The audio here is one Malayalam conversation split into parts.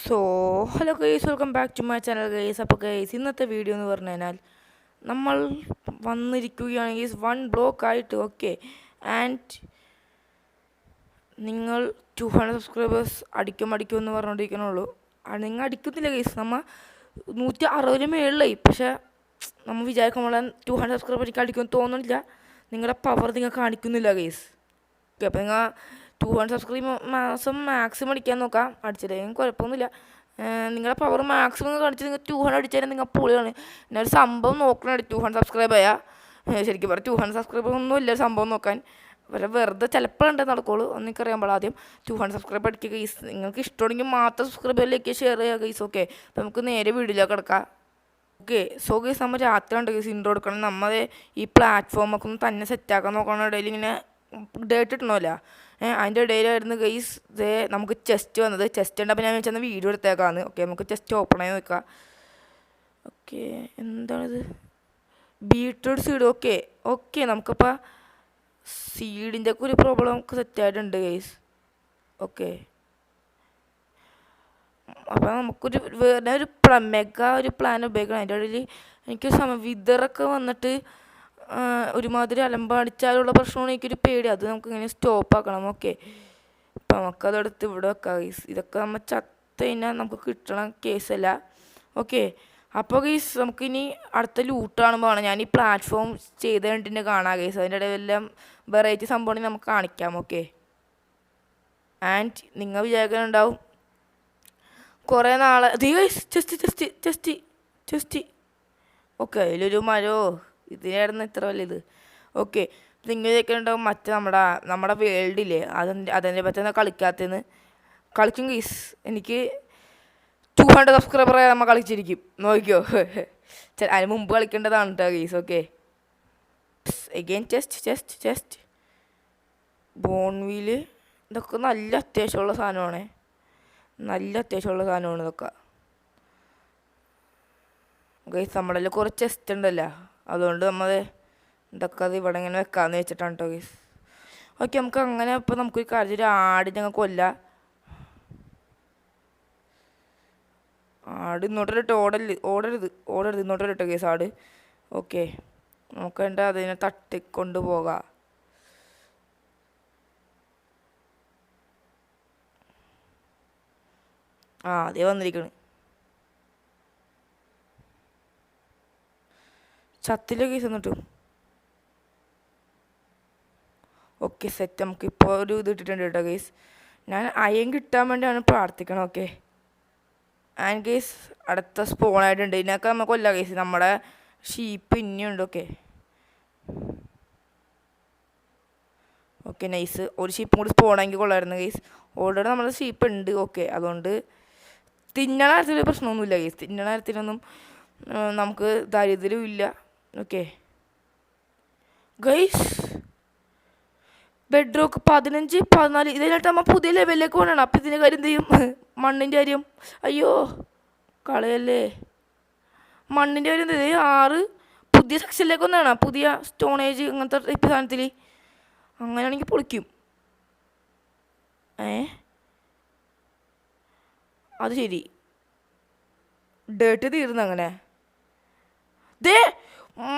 So hello guys, welcome back to my channel guys. അപ്പോൾ ഗൈസ്, ഇന്നത്തെ വീഡിയോ എന്ന് പറഞ്ഞു കഴിഞ്ഞാൽ നമ്മൾ വന്നിരിക്കുകയാണ് ഗൈസ് 1 ബ്ലോക്ക് ആയിട്ട്. ഓക്കെ, ആൻഡ് നിങ്ങൾ 200 സബ്സ്ക്രൈബേഴ്സ് അടിക്കും എന്ന് പറഞ്ഞുകൊണ്ടിരിക്കണുള്ളൂ. നിങ്ങൾ അടിക്കുന്നില്ല ഗൈസ്, നമ്മൾ 160 മേളിലായി. പക്ഷേ നമ്മൾ വിചാരിക്കുമ്പോൾ 200 സബ്സ്ക്രൈബർ എനിക്ക് അടിക്കുമെന്ന് തോന്നുന്നില്ല. നിങ്ങളുടെ പവർ നിങ്ങൾ കാണിക്കുന്നില്ല ഗൈസ്. ഓക്കെ, അപ്പോൾ നിങ്ങൾ 200 സബ്സ്ക്രൈബ് മാസം മാക്സിമം അടിക്കാൻ നോക്കാം. അടിച്ചില്ലെങ്കിൽ കുഴപ്പമൊന്നുമില്ല. നിങ്ങളുടെ പവർ മാക്സിമം കാണിച്ച് നിങ്ങൾ 200 അടിച്ചാൽ നിങ്ങൾ പൊളിയാണ്. പിന്നെ ഒരു സംഭവം നോക്കണേ, 200 സബ്സ്ക്രൈബ് ആയാൽ ശരിക്കും പറയാം 200 സബ്സ്ക്രൈബർ ഒന്നും ഇല്ല സംഭവം നോക്കാൻ. വെറുതെ ചിലപ്പോഴുണ്ട് നടക്കുള്ളൂ. ഒന്നിക്കറിയാൻ പാടില്ല. ആദ്യം 200 സബ്സ്ക്രൈബ് അടിക്കുക ഗൈസ്. നിങ്ങൾക്ക് ഇഷ്ടമാണെങ്കിൽ മാത്രം സബ്സ്ക്രൈബറിലേക്ക് ഷെയർ ചെയ്യുക ഗൈസ്. ഓക്കെ, അപ്പോൾ നമുക്ക് നേരെ വീഡിയോയിലേക്ക് കിടക്കാം. ഓക്കെ, സോ ഗൈസ്, നമ്മൾ രാത്രി ഉണ്ട് ഗൈസ് ഇൻട്രോ എടുക്കണം. നമ്മൾ ഈ പ്ലാറ്റ്ഫോമൊക്കെ ഒന്ന് തന്നെ സെറ്റാക്കാൻ നോക്കണം. ഇടയിൽ ഇങ്ങനെ ഡേറ്റ് ഇട്ടണമല്ല, അതിൻ്റെ ഇടയിലായിരുന്നു ഗൈസ് നമുക്ക് ചെസ്റ്റ് വന്നത്. ചെസ്റ്റ് ഉണ്ടപ്പോൾ ഞാൻ വെച്ചാൽ വീഡിയോ എടുത്തേക്കാന്ന്. ഓക്കെ, നമുക്ക് ചെസ്റ്റ് ഓപ്പൺ ആയി നോക്കാം. ഓക്കെ, എന്താണിത്? Beetroot seed. ഓക്കെ നമുക്കപ്പോൾ സീഡിൻ്റെ ഒക്കെ ഒരു പ്രോബ്ലം നമുക്ക് സെറ്റായിട്ടുണ്ട് ഗൈസ്. ഓക്കെ, അപ്പോൾ നമുക്കൊരു വേറെ ഒരു മെഗാ ഒരു പ്ലാൻ ഉപയോഗിക്കണം. അതിൻ്റെ ഇടയിൽ എനിക്ക് വിതറൊക്കെ വന്നിട്ട് ഒരുമാതിരി അലമ്പടിച്ചാലുള്ള പ്രശ്നമാണ് എനിക്കൊരു പേടി. അത് നമുക്ക് ഇങ്ങനെ സ്റ്റോപ്പ് ആക്കണം. ഓക്കെ, അപ്പം നമുക്കതെടുത്ത് ഇവിടെ വെക്കാം ഗൈസ്. ഇതൊക്കെ നമ്മൾ ചത്ത് കഴിഞ്ഞാൽ നമുക്ക് കിട്ടണ കേസല്ല. ഓക്കെ, അപ്പോൾ ഗൈസ് നമുക്കിനി അടുത്ത ലൂട്ട് കാണുമ്പോൾ ഞാൻ ഈ പ്ലാറ്റ്ഫോം ചെയ്ത് കണ്ടിട്ട് കാണാം ഗൈസ്. അതിൻ്റെ ഇടയിൽ എല്ലാം വെറൈറ്റി സംഭവം നമുക്ക് കാണിക്കാം. ഓക്കെ, ആൻഡ് നിങ്ങൾ വിചാരിക്കുന്നുണ്ടാവും കുറേ നാളെ ഗൈസ് ചെസ്റ്റ്. ഓക്കെ, അതിലൊരു മരമോ ഇതിനായിരുന്നു ഇത്ര വലുത്. ഓക്കെ, നിങ്ങൾ കേൾക്കുന്നുണ്ടാവും മറ്റേ നമ്മുടെ വേൾഡില്ലേ അതിനെ പറ്റി കളിക്കാത്തതെന്ന്. കളിക്കും ഗൈസ്. എനിക്ക് 200 സബ്സ്ക്രൈബർ നമ്മൾ കളിച്ചിരിക്കും, നോക്കിയോ. അതിന് മുമ്പ് കളിക്കേണ്ടതാണ് കേട്ടോ ഗൈസ്. ഓക്കെ, എഗെയിൻ ചെസ്റ്റ് ബോൺവീല്. ഇതൊക്കെ നല്ല അത്യാവശ്യമുള്ള സാധനമാണ്. ഇതൊക്കെ ഗൈസ്. നമ്മളിൽ കുറച്ച് ചെസ്റ്റ് ഉണ്ടല്ലോ, അതുകൊണ്ട് നമ്മൾ ഇതൊക്കെ അത് ഇവിടെ ഇങ്ങനെ വെക്കാമെന്ന് വെച്ചിട്ടാണ് കേട്ടോ ഗൈസ്. ഓക്കെ, നമുക്ക് അങ്ങനെ ഇപ്പോൾ നമുക്കൊരു കാര്യം, ഒരു ആട് ഞങ്ങൾ കൊല്ലാം. ആട് ഇങ്ങോട്ടൊരിട്ട് ഓടരുത് ഇങ്ങോട്ടൊരിട്ടോ ഗൈസ് ആട്. ഓക്കെ, നമുക്ക് വേണ്ട അതിനെ തട്ടിക്കൊണ്ട് പോകാം. അതേ വന്നിരിക്കണ്. ചത്തില്ല കേസ് എന്നിട്ടു. Okay, set. നമുക്കിപ്പോൾ ഒരു ഇത് ഇട്ടിട്ടുണ്ട് കേട്ടോ ഗൈസ്. ഞാൻ അയം കിട്ടാൻ വേണ്ടിയാണ് പ്രാർത്ഥിക്കണം. ഓക്കെ, ആൻഡ് ഗൈസ് അടുത്ത സ്പോണായിട്ടുണ്ട്. ഇതിനൊക്കെ നമുക്ക് കൊല്ലാം ഗൈസ്. നമ്മുടെ ഷീപ്പ് ഇനിയുണ്ട്. Okay nice. ഒരു ഷീപ്പും കൂടി സ്പോണാക്കി കൊള്ളായിരുന്നു ഗൈസ്. ഓൾറെഡി നമ്മുടെ ഷീപ്പ് ഉണ്ട്. ഓക്കെ, അതുകൊണ്ട് തിന്നണ കാര്യത്തിൽ പ്രശ്നമൊന്നുമില്ല ഗൈസ്. തിന്നണ കാര്യത്തിലൊന്നും നമുക്ക് ദാരിദ്ര്യവും ഇല്ല. ഓക്കെ ഗൈസ്, ബെഡ്റോക്ക് 15, 14 ഇതിനായിട്ട് നമ്മൾ പുതിയ ലെവലിലേക്ക് പോകണം. അപ്പം ഇതിൻ്റെ കാര്യം എന്ത് ചെയ്യും? മണ്ണിൻ്റെ കാര്യം അയ്യോ കളയല്ലേ. മണ്ണിൻ്റെ കാര്യം എന്ത് 6 പുതിയ സെക്ഷനിലേക്ക് ഒന്നാണ്. പുതിയ സ്റ്റോണേജ് അങ്ങനത്തെ ടൈപ്പ് സാധനത്തിൽ അങ്ങനെയാണെങ്കിൽ പൊളിക്കും. അത് ശരി, ഡേട്ട് തീർന്നു അങ്ങനെ. ദേ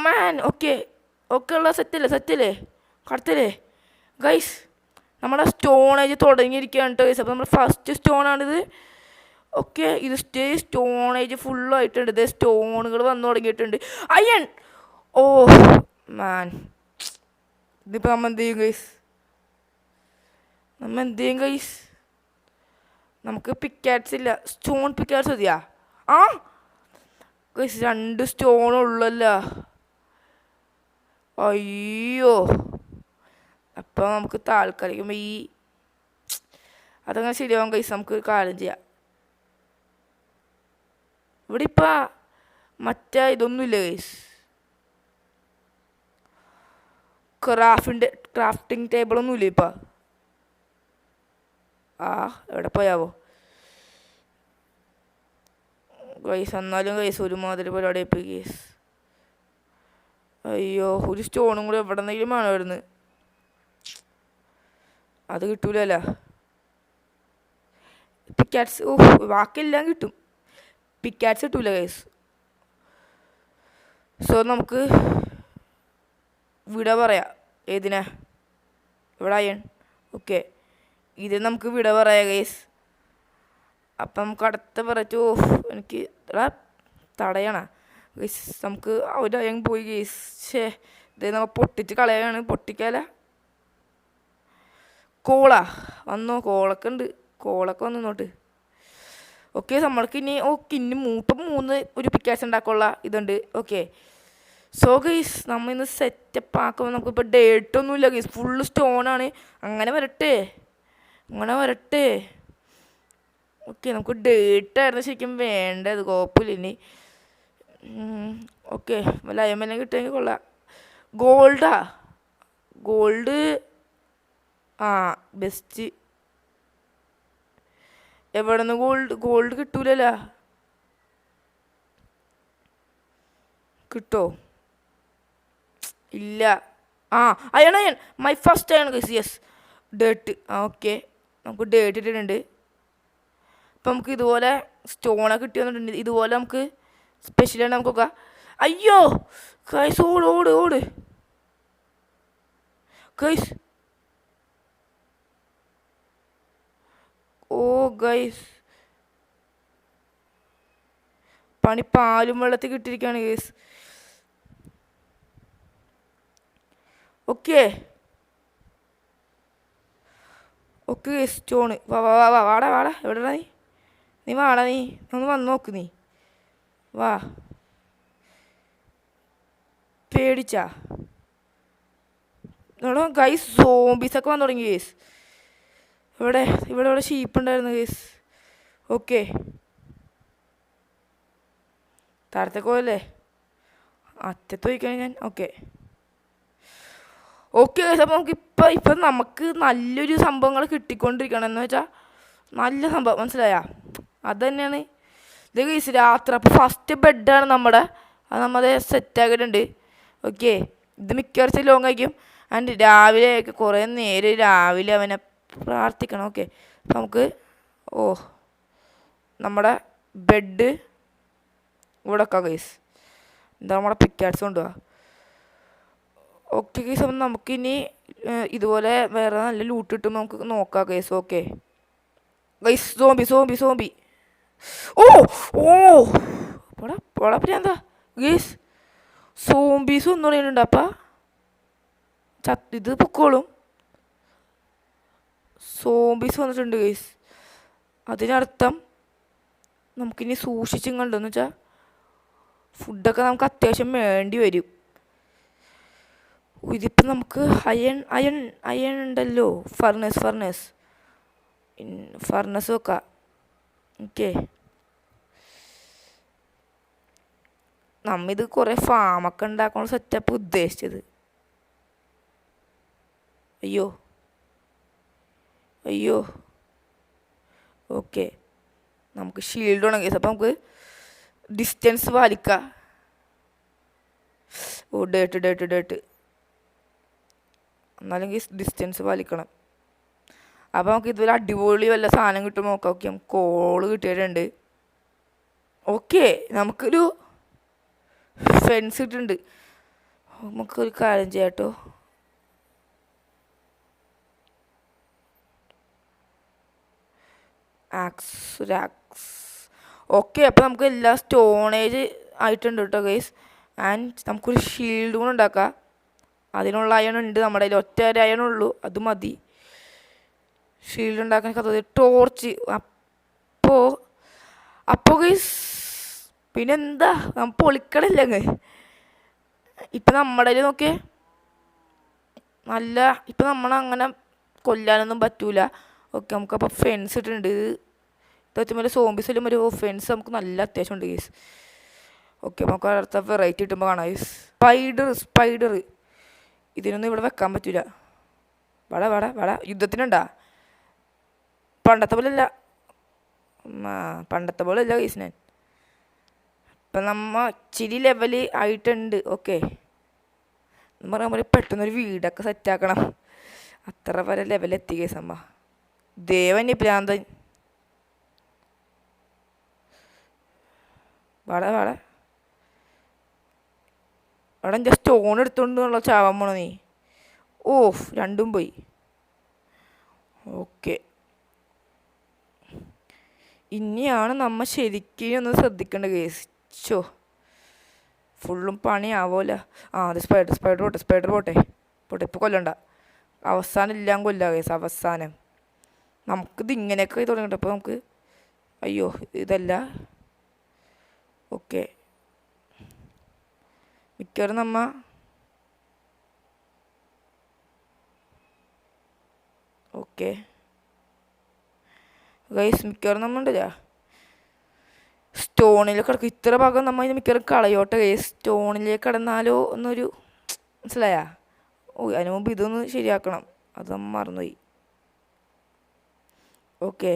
മാൻ. ഓക്കെ ഉള്ള സെറ്റല്ലേ കടത്തല്ലേ ഗൈസ്. നമ്മുടെ സ്റ്റോണേജ് തുടങ്ങിയിരിക്കുകയാണ് കേട്ടോ ഗൈസ്. അപ്പോൾ നമ്മുടെ ഫസ്റ്റ് സ്റ്റോണാണിത്. ഓക്കെ, ഇത് സ്റ്റോണേജ് ഫുള്ളായിട്ടുണ്ട്. ഇതേ സ്റ്റോണുകൾ വന്നു തുടങ്ങിയിട്ടുണ്ട്. അയ്യൻ ഓ മാൻ, ഇതിപ്പോൾ നമ്മൾ എന്ത് ചെയ്യും ഗൈസ്? നമുക്ക് പിക്കാറ്റ്സ് ഇല്ല. സ്റ്റോൺ പിക്കാറ്റ്സ് മതിയാ? ഗൈസ് 2 സ്റ്റോണുള്ളല്ലോ. അയ്യോ, അപ്പോൾ നമുക്ക് താൽക്കാലികം അതങ്ങനെ ശരിയാവും ഗൈസ്. നമുക്ക് കാര്യം ചെയ്യാം. ഇവിടെ ഇപ്പം മറ്റേ ഇതൊന്നുമില്ല ഗൈസ്. ക്രാഫ്റ്റിംഗ് ടേബിളൊന്നുമില്ല ഇപ്പം. എവിടെ പോയാവോ ഗൈസ്? എന്നാലും ഗൈസ് ഒരുമാതിരി പരിപാടി ആയിപ്പോയി ഗൈസ്. അയ്യോ, ഒരു സ്റ്റോണും കൂടി എവിടെ നിന്നെങ്കിലും വേണമായിരുന്നു. അത് കിട്ടൂലല്ലോ. പിക്കാറ്റ്സ്. ഓ, ബാക്കിയെല്ലാം കിട്ടും, പിക്കാറ്റ്സ് കിട്ടൂല ഗൈസ്. സോ നമുക്ക് വിട പറയാം. ഏതിനാ? ഇവിടെ അയൺ. ഓക്കെ, ഇത് നമുക്ക് വിട പറയാം ഗൈസ്. അപ്പം നമുക്ക് അടുത്ത പറയച്ചു. ഓ, എനിക്ക് തടയണ ഗൈസ്. നമുക്ക് ഒരു അയൺ പോയി ഗൈസ്. ഇത് നമ്മൾ പൊട്ടിച്ച് കളയാണ്. പൊട്ടിക്കാല. കോള വന്നോ? കോളൊക്കെ ഉണ്ട്, കോളൊക്കെ വന്നോട്ട്. ഓക്കെ, നമ്മൾക്ക് ഇനി ഇനി മൂന്ന് ഒരു പിക്കാസ് ഉണ്ടാക്കാനുള്ള ഇതുണ്ട്. ഓക്കെ, സോ ഗൈസ് നമ്മൾ ഇന്ന് സെറ്റപ്പ് ആക്കുമ്പോൾ നമുക്കിപ്പോൾ ഡേറ്റൊന്നുമില്ല ഗൈസ്, ഫുള്ള് സ്റ്റോണാണ്. അങ്ങനെ വരട്ടെ. ഓക്കെ, നമുക്ക് ഡേറ്റായിരുന്നു ശരിക്കും വേണ്ടത്, കുഴപ്പമില്ല. ഇനി ഓക്കെ, വല്ല അയമെല്ലാം കിട്ടുമെങ്കിൽ കൊള്ളാം. Gold best. എവിടെ നിന്ന് ഗോൾഡ് കിട്ടൂലല്ലോ? കിട്ടോ? ഇല്ല. Iron my first iron guys. Yes, dirt. Okay, നമുക്ക് ഡേർട്ട് ഇട്ടിട്ടുണ്ട്. അപ്പം നമുക്ക് ഇതുപോലെ സ്റ്റോണൊക്കെ കിട്ടി വന്നിട്ടുണ്ട്. ഇതുപോലെ നമുക്ക് സ്പെഷ്യലാണ് നമുക്കൊക്കെ. അയ്യോ ഗൈസ്, ഓട് ഗൈസ്. ഓ ഗൈസ്, പണി പാലും വെള്ളത്തിൽ കിട്ടിയിരിക്കുകയാണ് ഗൈസ്. Okay guys, stone. വാടാ എവിടെടാ നീ വാടാ, നീ ഒന്ന് വന്ന് നോക്ക്. നീ വാ. പേടിച്ചാ? ഗൈസ്, സോംബീസൊക്കെ വന്നു തുടങ്ങി ഗൈസ്. ഇവിടെ ഷീപ്പ് ഉണ്ടായിരുന്നു ഗൈസ്. ഓക്കെ, താഴത്തേക്ക് പോയല്ലേ? അറ്റത്ത് പോയിക്കഴിഞ്ഞാൽ ഞാൻ. ഓക്കെ ഗൈസ്, അപ്പോൾ ഇപ്പം നമുക്ക് നല്ലൊരു സംഭവങ്ങൾ കിട്ടിക്കൊണ്ടിരിക്കണം. എന്ന് വെച്ചാൽ നല്ല സംഭവം, മനസ്സിലായാ? അത് തന്നെയാണ് ഇത് ഗൈസ്. രാത്രി അപ്പോൾ ഫസ്റ്റ് ബെഡാണ് നമ്മുടെ. അത് നമ്മളത് സെറ്റാക്കിയിട്ടുണ്ട്. ഓക്കെ, ഇത് മിക്കവാറും ലോങ് ആയിരിക്കും. ആൻഡ് രാവിലെ കുറേ നേരം രാവിലെ അവനെ പ്രാർത്ഥിക്കണം. ഓക്കെ, അപ്പം നമുക്ക് നമ്മുടെ ബെഡ് ഇവിടെ വെക്കാം ഗൈസ്. എന്താ നമ്മുടെ പിക്കാറ്റ്സ് കൊണ്ടുപോവാ. ഓക്കെ ഗൈസ്, അപ്പം നമുക്കിനി ഇതുപോലെ വേറെ നല്ല ലൂട്ട് കിട്ടുമ്പോൾ നമുക്ക് നോക്കാം ഗൈസ്. Okay guys, zombie. പോടാ എന്താ ഗൈസ്, സോംബീസ് ഒന്നും പറയുന്നുണ്ട്. അപ്പം ഇത് പൊക്കോളും. സോംബീസ് വന്നിട്ടുണ്ട് ഗൈസ്. അതിനർത്ഥം നമുക്കിനി സൂക്ഷിച്ചും കണ്ടെന്ന് വെച്ചാൽ ഫുഡൊക്കെ നമുക്ക് അത്യാവശ്യം വേണ്ടി വരും. ഇതിപ്പം നമുക്ക് അയൺ ഉണ്ടല്ലോ. ഫർണസ് വെക്കാം. ഓക്കെ, നമ്മിത് കുറേ ഫാമൊക്കെ ഉണ്ടാക്കാനുള്ള സെറ്റപ്പ് ഉദ്ദേശിച്ചത്. അയ്യോ ഓക്കെ, നമുക്ക് ഷീൽഡ് വേണം കേസ്. അപ്പം നമുക്ക് ഡിസ്റ്റൻസ് പാലിക്കാം. ഡേട്ട് എന്നാലും ഡിസ്റ്റൻസ് പാലിക്കണം. അപ്പോൾ നമുക്ക് ഇതുവരെ അടിപൊളി വല്ല സാധനം കിട്ടുമ്പോൾ നോക്കാം. ഓക്കെ, നമുക്ക് കോള് കിട്ടിയിട്ടുണ്ട്. ഓക്കെ, നമുക്കൊരു ഫെൻസ് കിട്ടുന്നുണ്ട്. നമുക്കൊരു കാര്യം ചെയ്യാം കേട്ടോ. ആക്സ്. ഓക്കെ, അപ്പോൾ നമുക്ക് എല്ലാ സ്റ്റോണേജ് ആയിട്ടുണ്ട് കേട്ടോ ഗൈസ്. ആൻഡ് നമുക്കൊരു ഷീൽഡ് കൂടെ ഉണ്ടാക്കാം. അതിനുള്ള അയൺ ഉണ്ട് നമ്മുടെ കയ്യിൽ. ഒറ്റ അയണുള്ളൂ, അത് മതി ഷീൽഡ് ഉണ്ടാക്കാൻ. ടോർച്ച്. അപ്പോൾ ഗൈസ് പിന്നെന്താ, നമുക്ക് പൊളിക്കണില്ല അങ്ങ്. ഇപ്പം നമ്മുടെ കയ്യിൽ നോക്കിയേ നല്ല. ഇപ്പം നമ്മളങ്ങനെ കൊല്ലാനൊന്നും പറ്റൂല. ഓക്കെ, നമുക്കപ്പോൾ ഫെൻസ് ഇട്ടിട്ടുണ്ട്. ഇത് വെച്ചുമ്പോൾ സോംബീസ് എല്ലാം ഒരു ഫെൻസ് നമുക്ക് നല്ല അത്യാവശ്യം ഉണ്ട് ഗൈസ്. ഓക്കെ, നമുക്ക് അടുത്ത വെറൈറ്റി കിട്ടുമ്പോൾ കാണാം ഗൈസ്. സ്പൈഡർ ഇതിനൊന്നും ഇവിടെ വെക്കാൻ പറ്റൂല. വട യുദ്ധത്തിനുണ്ടാ? പണ്ടത്തെ പോലെ അല്ല ഗൈസ്. ഞാൻ ഇപ്പം ഇച്ചിരി ലെവല് ആയിട്ടുണ്ട്. ഓക്കെ, എന്ന് പറയാൻ പോലെ പെട്ടെന്നൊരു വീടൊക്കെ സെറ്റാക്കണം. അത്ര വരെ ലെവലെത്തി ഗൈസ്. ദേവനി പ്രാന്തൻ. വാടാ വാടാ. അവിടെ എൻ്റെ സ്റ്റോൺ എടുത്തോണ്ടുള്ള ചാവാൻ പോണ നീ. ഓഫ്, രണ്ടും പോയി. ഓക്കെ, ഇനിയാണ് നമ്മ ശരിക്കും ഒന്ന് ശ്രദ്ധിക്കേണ്ട കേസ്. ചോ, ഫുള്ളും പണിയാവോല. അത് സ്പൈഡർ പോട്ടെ. ഇപ്പോൾ കൊല്ലണ്ട. അവസാനം എല്ലാം കൊല്ല കേസ്. അവസാനം നമുക്കിത് ഇങ്ങനെയൊക്കെ തുടങ്ങിയിട്ട് അപ്പോൾ നമുക്ക് അയ്യോ ഇതല്ല. ഓക്കെ, മിക്കവാറും നമ്മ ഓക്കെ ഗൈസ് മിക്കവാറും നമ്മ ഉണ്ടല്ല സ്റ്റോണിലേക്ക് കിടക്കും. ഇത്ര ഭാഗം നമ്മൾ അതിന് മിക്കവാറും കളയോട്ടെ ഗൈസ്. സ്റ്റോണിലേക്ക് കിടന്നാലോ എന്നൊരു മനസ്സിലായാ. അതിന് മുമ്പ് ഇതൊന്ന് ശരിയാക്കണം, അത് നമ്മ മറന്നുപോയി. ഓക്കെ,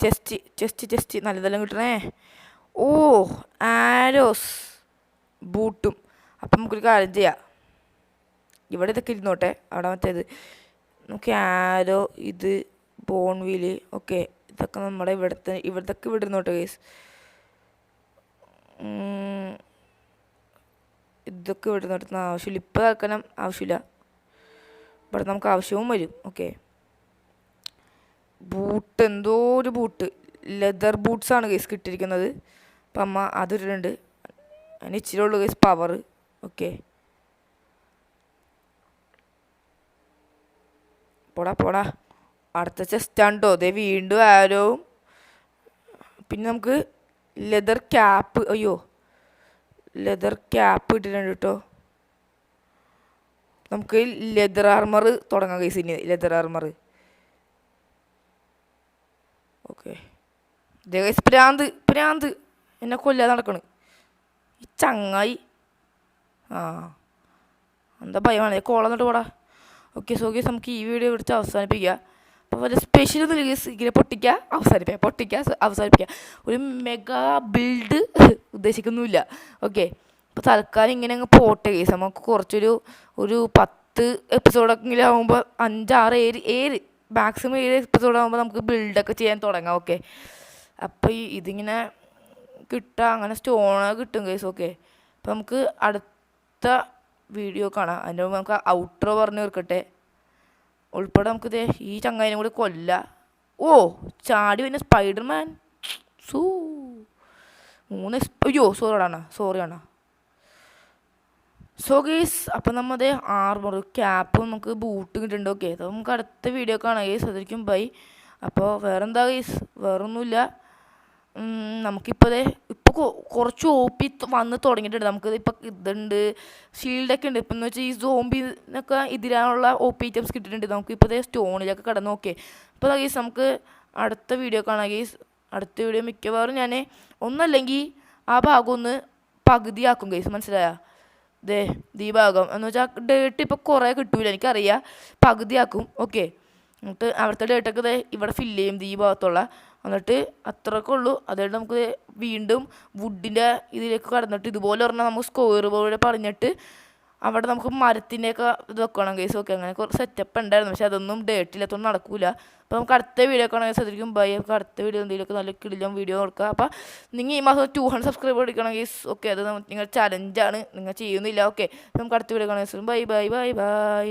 ചെസ്റ്റ് നല്ലതെല്ലാം കിട്ടണേ. ഓ, ആരോസ് ബൂട്ടും. അപ്പം നമുക്കൊരു കാര്യം ചെയ്യാം, ഇവിടെ ഇതൊക്കെ ഇരുന്നോട്ടെ. അവിടെ മറ്റേത് നമുക്ക് ആരോ, ഇത് ബോൺ വീല്, ഓക്കെ ഇതൊക്കെ നമ്മുടെ ഇവിടുത്തെ ഇവിടെ ഇരുന്നോട്ടെ കേസ്. ഇതൊക്കെ ഇവിടെ നിർത്തുന്ന ആവശ്യമില്ല, ഇപ്പം ആക്കണം ആവശ്യമില്ല. ഇവിടെ നമുക്ക് ആവശ്യവും വരും. ഓക്കെ, ബൂട്ട്, എന്തോ ഒരു ബൂട്ട്, ലെതർ ബൂട്ട്സാണ് കേസ് കിട്ടിയിരിക്കുന്നത്. അപ്പം അമ്മ അതിട്ടുണ്ട്. അതിന് ഇച്ചിരി ഉള്ളു കേസ് പവർ. ഓക്കെ, പോടാ. അടുത്ത ചെസ്റ്റാണ്ടോ ദേ വീണ്ടും ആരോവും. പിന്നെ നമുക്ക് ലെതർ ക്യാപ്പ്, അയ്യോ ലെതർ ക്യാപ്പ് ഇട്ടിട്ടുണ്ട് കേട്ടോ. നമുക്ക് ലെതർ ആർമർ തുടങ്ങാം കേസ്. ഇനി ലെതർ ആർമർ. ഓക്കെ, പ്രാന്ത് എന്നെ കൊല്ലാതെ നടക്കണ് ഈ ചങ്ങായി. എന്താ ഭയമാണ് കോളം എന്നിട്ട് പോടാ. ഓക്കെ, സോ ഗേസ് നമുക്ക് ഈ വീഡിയോ വിളിച്ച് അവസാനിപ്പിക്കുക. അപ്പോൾ വല്ല സ്പെഷ്യൽ ഒന്നും ഗേസ് ഇങ്ങനെ പൊട്ടിക്കുക അവസാനിപ്പിക്കുക. ഒരു മെഗാ ബിൽഡ് ഉദ്ദേശിക്കുന്നുമില്ല. ഓക്കെ, അപ്പോൾ തൽക്കാലം ഇങ്ങനെ അങ്ങ് പോട്ടെ കേസ്. നമുക്ക് ഒരു 10 എപ്പിസോഡൊക്കെങ്കിലും ആകുമ്പോൾ 5, 6, 7 മാക്സിമം 7 എപ്പിസോഡാകുമ്പോൾ നമുക്ക് ബിൽഡൊക്കെ ചെയ്യാൻ തുടങ്ങാം. ഓക്കെ, അപ്പോൾ ഇതിങ്ങനെ കിട്ടുക, അങ്ങനെ സ്റ്റോണൊക്കെ കിട്ടും കേസ്. ഓക്കെ, അപ്പോൾ നമുക്ക് അടുത്ത വീഡിയോ കാണാം. അതിൻ്റെ മുമ്പ് നമുക്ക് ഔട്ട്രോ പറഞ്ഞു തീർക്കട്ടെ. ഉൾപ്പെടെ നമുക്കിത് ഈ ചങ്ങായിനും കൂടി കൊല്ലാം. ഓ, ചാടി പിന്നെ സ്പൈഡർമാൻ 3 അയ്യോ സോറി ആണ്. സോ ഗേസ്, അപ്പം നമ്മത് ആർമർ ക്യാപ്പും നമുക്ക് ബൂട്ട് കിട്ടുന്നുണ്ട്. ഓക്കെ, അപ്പോൾ നമുക്ക് അടുത്ത വീഡിയോ കാണാം ഗേസ്. അതായിരിക്കും ബൈ. അപ്പോൾ വേറെന്താ ഗേസ്, വേറൊന്നുമില്ല. നമുക്കിപ്പോൾ കുറച്ച് OP വന്ന് തുടങ്ങിയിട്ടുണ്ട്. നമുക്കിത് ഇപ്പം ഇതുണ്ട്, ഷീൽഡൊക്കെ ഉണ്ട്. ഇപ്പം എന്ന് വെച്ചാൽ ഈ സോംബിനൊക്കെ എതിരാനുള്ള OP ഐറ്റംസ് കിട്ടിയിട്ടുണ്ട്. നമുക്കിപ്പോൾ സ്റ്റോണിലൊക്കെ കിടന്നു. ഓക്കെ, അപ്പോൾ ഗേസ് നമുക്ക് അടുത്ത വീഡിയോ കാണാം ഗേസ്. അടുത്ത വീഡിയോ മിക്കവാറും ഞാൻ ഒന്നല്ലെങ്കിൽ ആ ഭാഗം ഒന്ന് പകുതിയാക്കും ഗേസ്. മനസ്സിലായ ഈ ഭാഗം എന്ന് വെച്ചാൽ ഡേട്ട് ഇപ്പോൾ കുറേ കിട്ടൂല എനിക്കറിയാം. പകുതിയാക്കും. ഓക്കെ, എന്നിട്ട് അവിടുത്തെ ഡേട്ടൊക്കെ ഇവിടെ ഫില്ല് ചെയ്യും ഈ ഭാഗത്തുള്ള. എന്നിട്ട് അത്രയൊക്കെ ഉള്ളൂ. അതുകൊണ്ട് നമുക്ക് വീണ്ടും വുഡിൻ്റെ ഇതിലേക്ക് കടന്നിട്ട് ഇതുപോലെ പറഞ്ഞാൽ നമുക്ക് സ്ക്വയർ പോലെ പറഞ്ഞിട്ട് അവിടെ നമുക്ക് മരത്തിൻ്റെയൊക്കെ ഇത് വെക്കണം കേസ്. ഓക്കെ, അങ്ങനെ കുറച്ച് സെറ്റപ്പ് ഉണ്ടായിരുന്നു. പക്ഷെ അതൊന്നും ഡേറ്റില്ലാത്തൊന്നും നടക്കൂല. അപ്പോൾ നമുക്ക് അടുത്ത വീഡിയോ ഒക്കെ ആണെങ്കിൽ ശ്രദ്ധിക്കും ബൈ. നമുക്ക് അടുത്ത വീഡിയോ എന്തെങ്കിലുമൊക്കെ നല്ല കിടിലം വീഡിയോ കൊടുക്കുക. അപ്പോൾ നിങ്ങൾ ഈ മാസം 200 സബ്സ്ക്രൈബർ എടുക്കണം കേസ്. ഓക്കെ, അത് നിങ്ങൾ ചലഞ്ചാണ്, നിങ്ങൾ ചെയ്യുന്നില്ല. ഓക്കെ, നമുക്ക് അടുത്ത വീഡിയോ കാണാൻ ബൈ.